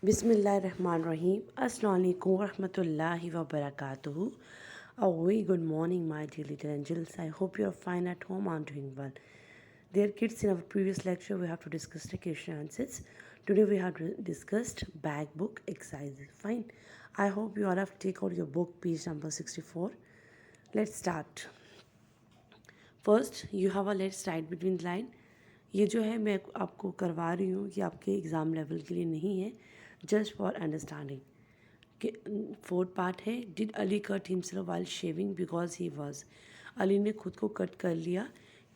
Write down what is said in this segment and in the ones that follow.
Bismillahirrahmanirrahim. Assalamu alaikum warahmatullahi wabarakatuh. A very good morning, my dear little angels. I hope you are fine at home. I'm doing well. Dear kids, in our previous lecture, we have to discuss the question answers. Today, we have discussed bag book exercises. Fine. I hope you all have taken out your book, page number 64. Let's start. First you have a let's write between line. ये जो है मैं आपको करवा रही हूँ ये आपके एग्ज़ाम लेवल के लिए नहीं है, जस्ट फॉर अंडरस्टैंडिंग. कि फोर्थ पार्ट है, did Ali cut himself while shaving because he was. Ali ने खुद को कट कर लिया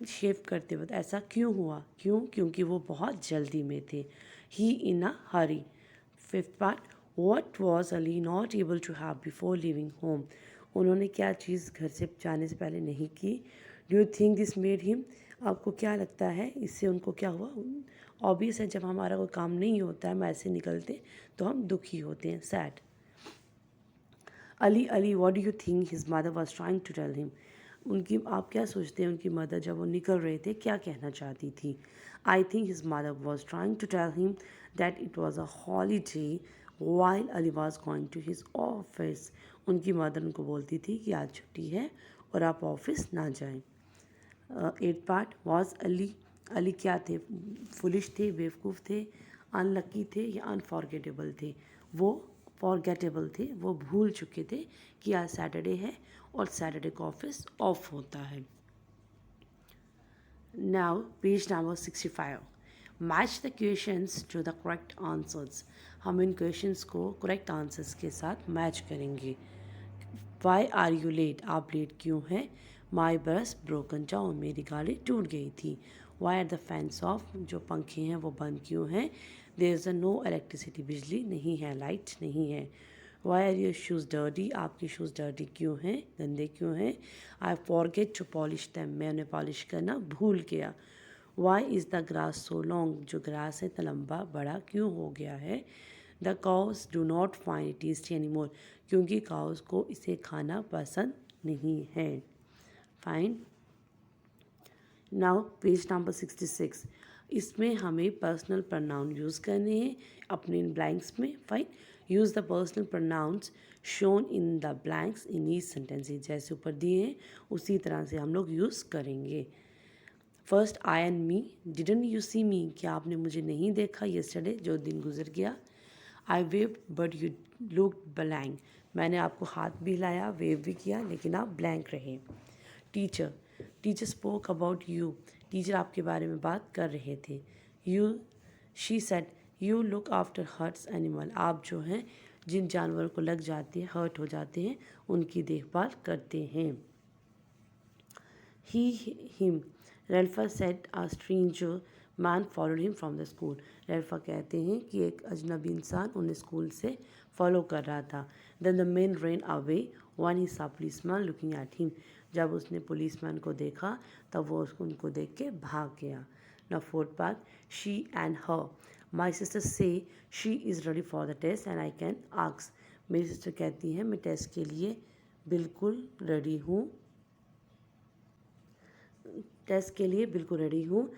शेव करते वक्त. ऐसा क्यों हुआ? क्योंकि वो बहुत जल्दी में थे. He in a hurry. Fifth part, what was Ali not able to have before leaving home. उन्होंने क्या चीज़ घर से जाने से पहले नहीं की. Do you think this made him. आपको क्या लगता है इससे उनको क्या हुआ? ऑब्वियस है, जब हमारा कोई काम नहीं होता है, हम ऐसे निकलते तो हम दुखी होते हैं, sad. Ali what do you think his mother was trying to tell him. उनकी आप क्या सोचते हैं उनकी मदर जब वो निकल रहे थे क्या कहना चाहती थी? I think his mother was trying to tell him that it was a holiday while Ali was going to his office. उनकी मदर उनको बोलती थी कि आज छुट्टी है और आप ऑफिस ना जाएं. एट पार्ट, वॉज अली क्या थे? फुलिश थे, बेवकूफ़ थे, अनलकी थे या अनफॉरगेटेबल थे? वो फॉरगेटेबल थे, वो भूल चुके थे कि आज सैटरडे है और सैटरडे को ऑफिस ऑफ होता है. Now page number 65. Match the questions to the correct answers. हम इन क्वेश्चंस को करेक्ट आंसर्स के साथ मैच करेंगे. Why are you late. आप लेट क्यों हैं? माई बस ब्रोकन डाउन. मेरी गाड़ी टूट गई थी. Why are the fans off. जो पंखे हैं वो बंद क्यों हैं? There is a no electricity. बिजली नहीं है, लाइट नहीं है. Why are your shoes dirty. आपके शूज़ डर्टी क्यों हैं, गंदे क्यों हैं? I forget to polish them. मैं उन्हें पॉलिश करना भूल गया. Why is the grass so long. जो ग्रास है इतना लंबा बड़ा क्यों हो गया है? The cows do not find it tasty any more. क्योंकि काउस को इसे खाना पसंद नहीं है. फाइन. Now page number 66. इसमें हमें पर्सनल प्रोनाउन यूज़ करने हैं अपने ब्लैंक्स में. Fine. Use the personal pronouns shown in the blanks in each sentences. जैसे ऊपर दिए हैं उसी तरह से हम लोग यूज़ करेंगे. First, I and me. Didn't you see me. क्या आपने मुझे नहीं देखा यस्टरडे, जो दिन गुजर गया? I wave but you look blank. मैंने आपको हाथ भी हिलाया, वेव भी किया, लेकिन आप ब्लैंक रहे. Teacher spoke about you. Teacher आपके बारे में बात कर रहे थे. She said you look after hurts animal. आप जो हैं जिन जानवरों को लग जाती है, हर्ट हो जाते हैं, उनकी देखभाल करते हैं. Him. Ralph said a stranger man followed him from the school. Ralph कहते हैं कि एक अजनबी इंसान उन्हें स्कूल से फॉलो कर रहा था. Then the man ran away when he saw policeman looking at him. जब उसने पुलिसमैन को देखा तब वो उनको देख के भाग गया. ना fourth part, she and her. My sister says she is ready for the test and I can ask. मेरी सिस्टर कहती हैं मैं टेस्ट के लिए बिल्कुल रेडी हूँ. टेस्ट के लिए बिल्कुल रेडी हूँ.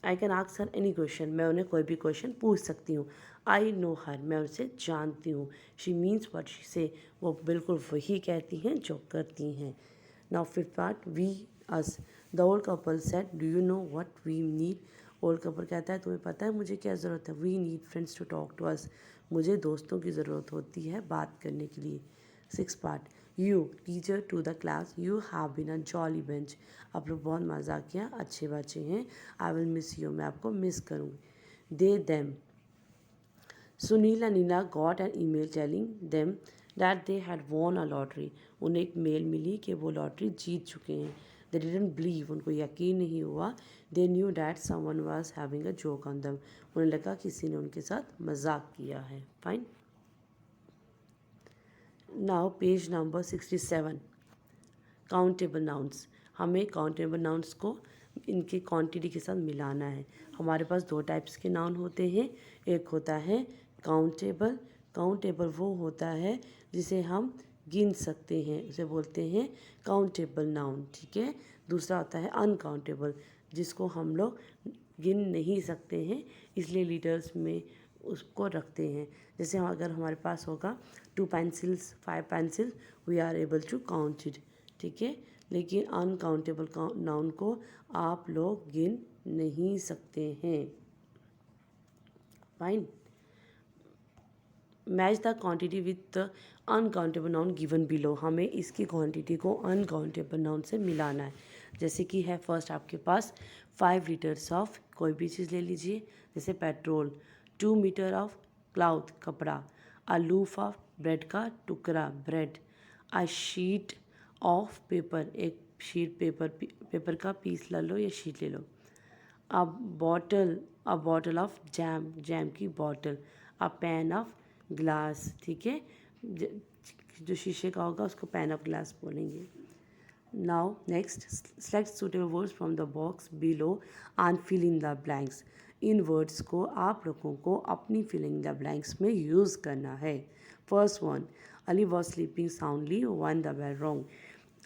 आई can ask her any question. मैं उन्हें कोई भी क्वेश्चन पूछ सकती हूँ. आई नो हर. मैं उसे जानती हूँ. शी मीन्स व्हाट शी से. वो बिल्कुल वही कहती हैं जो करती हैं. Now fifth part, we us. The old couple said do you know what we need. Old couple कहता है तुम्हें पता है मुझे क्या ज़रूरत है? We need friends to talk to us. मुझे दोस्तों की ज़रूरत होती है बात करने के लिए. Six part, you teacher to the class you have been a jolly bench. आप लोग बहुत मज़ा किया, अच्छे बच्चे हैं. I will miss you. मैं आपको मिस करूँगी. They them. Sunil and Nina got an email telling them that they had won a lottery. उन्हें एक मेल मिली कि वो लॉटरी जीत चुके हैं. They didn't believe. उनको यकीन नहीं हुआ. They knew that someone was having a joke on them. उन्हें लगा किसी ने उनके साथ मजाक किया है. Fine. Now page number 67. Countable nouns. हमें काउंटेबल नाउन्स को इनके क्वांटिटी के साथ मिलाना है. हमारे पास दो टाइप्स के नाउन होते हैं. एक होता है काउंटेबल. काउंटेबल वो होता है जिसे हम गिन सकते हैं, उसे बोलते हैं काउंटेबल नाउन. ठीक है. दूसरा होता है अनकाउंटेबल, जिसको हम लोग गिन नहीं सकते हैं, इसलिए लीटर्स में उसको रखते हैं। जैसे अगर हमारे पास होगा 2 pencils 5 pencil, we are able to count it, ठीक है। लेकिन अनकाउंटेबल नाउन को आप लोग गिन नहीं सकते हैं। Fine. Match the quantity with the uncountable noun given below. हमें इसकी क्वांटिटी को अनकाउंटेबल नाउन से मिलाना है। जैसे कि है फर्स्ट आपके पास 5 लीटर्स ऑफ कोई भी चीज़ ले लीजिए, जैसे पेट्रोल, 2 मीटर ऑफ क्लॉथ कपड़ा, अ लूफ ऑफ ब्रेड का टुकड़ा bread, a sheet of paper एक शीट पेपर का पीस ले लो या शीट ले लो, अ बॉटल ऑफ जैम की bottle, a pane of glass, ठीक है। जो शीशे का होगा उसको पैन ऑफ ग्लास बोलेंगे। Now next, select suitable words from the box below and fill in the blanks. इन वर्ड्स को आप लोगों को अपनी फिलिंग द ब्लैंक्स में यूज़ करना है। First one, Ali was sleeping soundly when the bell rang.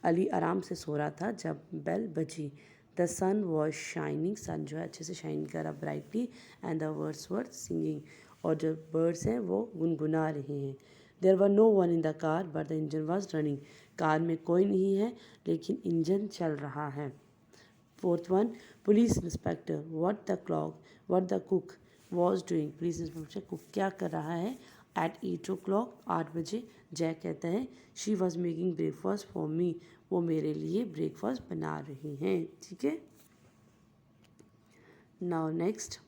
Ali आराम से सो रहा था जब बेल बजी। The sun was shining, sun जो है अच्छे से शाइन कर रहा brightly, and the birds were singing, और जो बर्ड्स हैं वो गुनगुना रहे हैं। There were no one in the car but the engine was running. Car में कोई नहीं है लेकिन इंजन चल रहा है। Fourth one, police inspector what the cook was doing. Police inspector cook क्या कर रहा है। एट 8 o'clock 8 बजे। जैक कहता है she was making breakfast for me, वो मेरे लिए ब्रेकफास्ट बना रही हैं, ठीक है। Now next,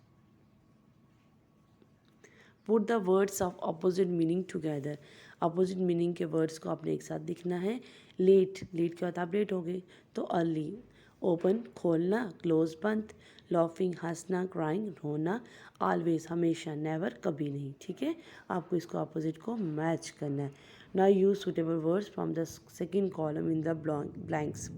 put the words of opposite meaning together. Opposite meaning के वर्ड्स को आपने एक साथ लिखना है। लेट, लेट क्या होता है, आप लेट हो गए तो अर्ली। ओपन खोलना, क्लोज बंद। लॉफिंग हंसना, क्राइंग रोना। ऑलवेज हमेशा, नेवर कभी नहीं, ठीक है। आपको इसको अपोजिट को मैच करना है। Now use suitable words from the second column in the blanks.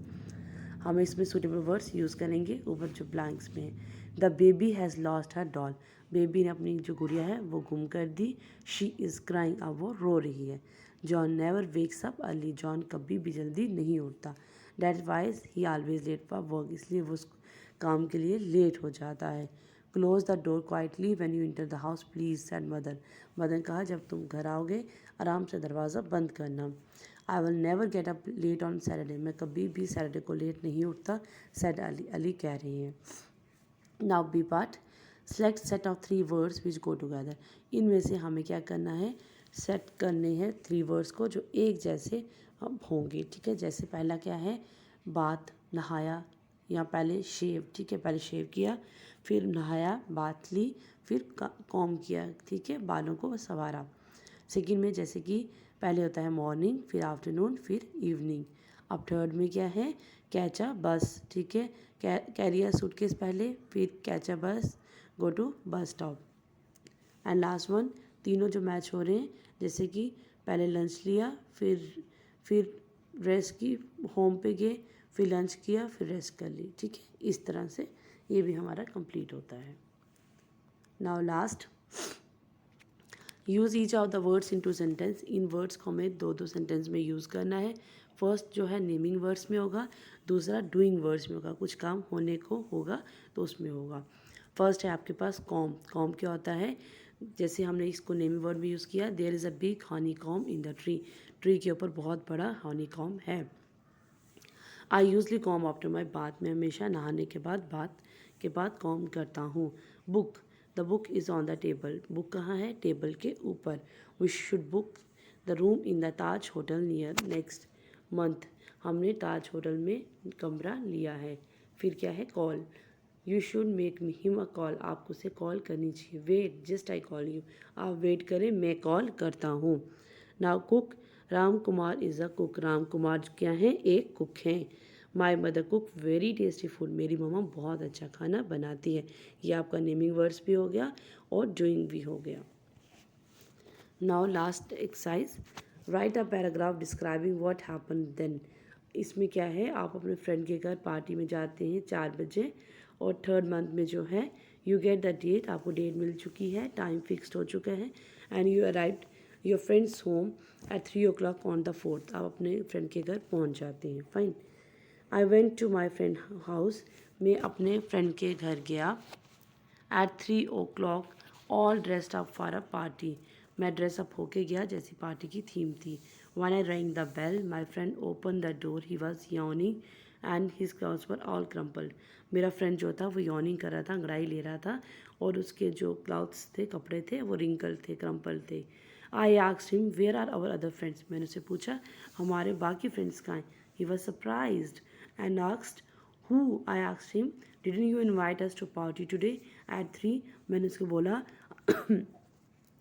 हम इसमें सूटेबल वर्ड्स यूज़ करेंगे ऊपर जो ब्लैंक्स में है। The baby has lost her doll. Baby ने अपनी जो गुड़िया है वो गुम कर दी। शी इज़ क्राइंग, अब वो रो रही है। John never wakes up early, John कभी भी जल्दी नहीं उठता। That's why he always late for work, इसलिए वो उस काम के लिए लेट हो जाता है। Close the door quietly when you enter the house please, said mother. Mother ने कहा जब तुम घर आओगे आराम से दरवाज़ा बंद करना। I will never get up late on Saturday, मैं कभी भी सैटरडे को लेट नहीं उठता, सेड अली, अली कह रही हैं। Now B part, select set of 3 words which go together. इनमें से हमें क्या करना है, सेट करने हैं 3 वर्ड्स को जो एक जैसे अब होंगे, ठीक है। जैसे पहला क्या है, बात, नहाया, या पहले शेव, ठीक है, पहले शेव किया, फिर नहाया, बात ली, फिर कॉम किया, ठीक है, बालों को संवारा। सेकेंड में जैसे कि पहले होता है मॉर्निंग, फिर आफ्टरनून, फिर इवनिंग। अब थर्ड में क्या है, कैच अ बस, ठीक है, कैरी अ सूटकेस पहले, फिर catch a bus, go to bus stop. And last one, तीनों जो मैच हो रहे हैं, जैसे कि पहले लंच लिया, फिर रेस्ट की, होम पे गए, फिर लंच किया, फिर रेस्ट कर ली, ठीक है। इस तरह से ये भी हमारा कंप्लीट होता है। Now last, use each of the words in two sentence. इन वर्ड्स को हमें 2-2 सेंटेंस में यूज़ करना है। फर्स्ट जो है नेमिंग वर्ड्स में होगा, दूसरा डूइंग वर्ड्स में होगा, कुछ काम होने को होगा तो उसमें होगा। फर्स्ट है आपके पास कॉम। कॉम क्या होता है, जैसे हमने इसको नेमिंग वर्ड में यूज़ किया, there is a big honeycomb in the tree, tree के ऊपर बहुत बड़ा हनी कॉम है। I usually comb after my bath, मैं हमेशा नहाने के बाद कॉम करता हूँ। Book, the book is on the table, book कहाँ है, टेबल के ऊपर। We should book the room in the Taj hotel near next month, हमने ताज होटल में कमरा लिया है। फिर क्या है, call, you should make him a call, आपको उसे कॉल करनी चाहिए। Wait, just I call you, आप वेट करें मैं कॉल करता हूँ। Now cook, Ram Kumar is a cook, Ram Kumar क्या है, एक कुक हैं। My mother cook very tasty food, मेरी मम्मा बहुत अच्छा खाना बनाती है। ये आपका नेमिंग वर्ड्स भी हो गया और डूइंग भी हो गया। Now last exercise, write a paragraph describing what happen then. इसमें क्या है, आप अपने फ्रेंड के घर पार्टी में जाते हैं 4 बजे, और थर्ड मंथ में जो है यू गेट द डेट, आपको डेट मिल चुकी है, टाइम फिक्स्ड हो चुका है, and you arrive your friends home at 3 o'clock on the 4th, आप अपने फ्रेंड के घर पहुंच जाते हैं। Fine, I went to my friend house, मैं अपने फ्रेंड के घर गया at 3 o'clock all dressed up for a party. मैं ड्रेस अप होके गया जैसी पार्टी की थीम थी। One I ring the bell my friend open the door he was yawning and his clothes were all crumpled. मेरा friend जो था वो यॉर्निंग कर रहा था, अंगड़ाई ले रहा था और उसके जो क्लॉथ्स थे, कपड़े थे, वो रिंकल थे, क्रम्पल थे। I asked him where are our other friends. मैंने उससे पूछा हमारे बाकी फ्रेंड्स कहाँ हैं। He was surprised and asked who. I asked him didn't you invite us to party today at 3। मैंने उसको बोला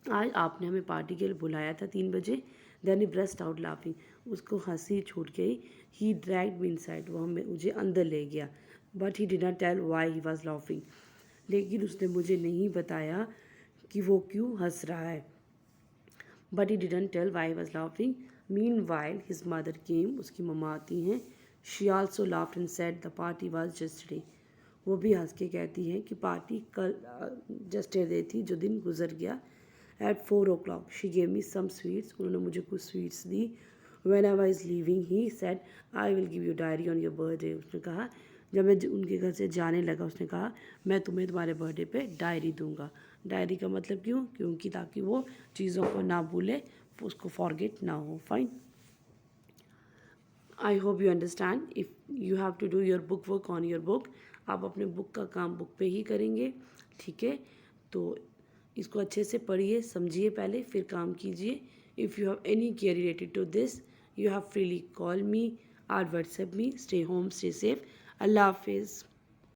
आज आपने हमें पार्टी के लिए बुलाया था 3 बजे। Then he burst out laughing. उसको हंसी छूट गई। He dragged me inside. वो हमें मुझे अंदर ले गया। But he did not tell why he was laughing. लेकिन उसने मुझे नहीं बताया कि वो क्यों हंस रहा है। But he didn't tell why he was laughing. Meanwhile his mother came. उसकी मम्मा आती हैं। She also laughed and said the party was yesterday. वो भी हंस के कहती हैं कि पार्टी कल जस्टरडे थी, जो दिन गुजर गया। At 4 o'clock she gave me some sweets. उन्होंने मुझे कुछ स्वीट्स दी। When I was leaving he said I will give you diary on your birthday. उसने कहा जब मैं उनके घर से जाने लगा, उसने कहा मैं तुम्हें तुम्हारे बर्थडे पे डायरी दूंगा। डायरी का मतलब क्यों? क्योंकि ताकि वो चीज़ों को ना भूले, उसको फॉरगेट ना हो। Fine. I hope you understand. If you have to do your book work on your book, आप अपने बुक का काम बुक पे ही करेंगे, ठीक है? तो इसको अच्छे से पढ़िए, समझिए पहले, फिर काम कीजिए। If you have any care related to this, you have freely call me और WhatsApp me. Stay home, stay safe. अल्लाह हाफिज़।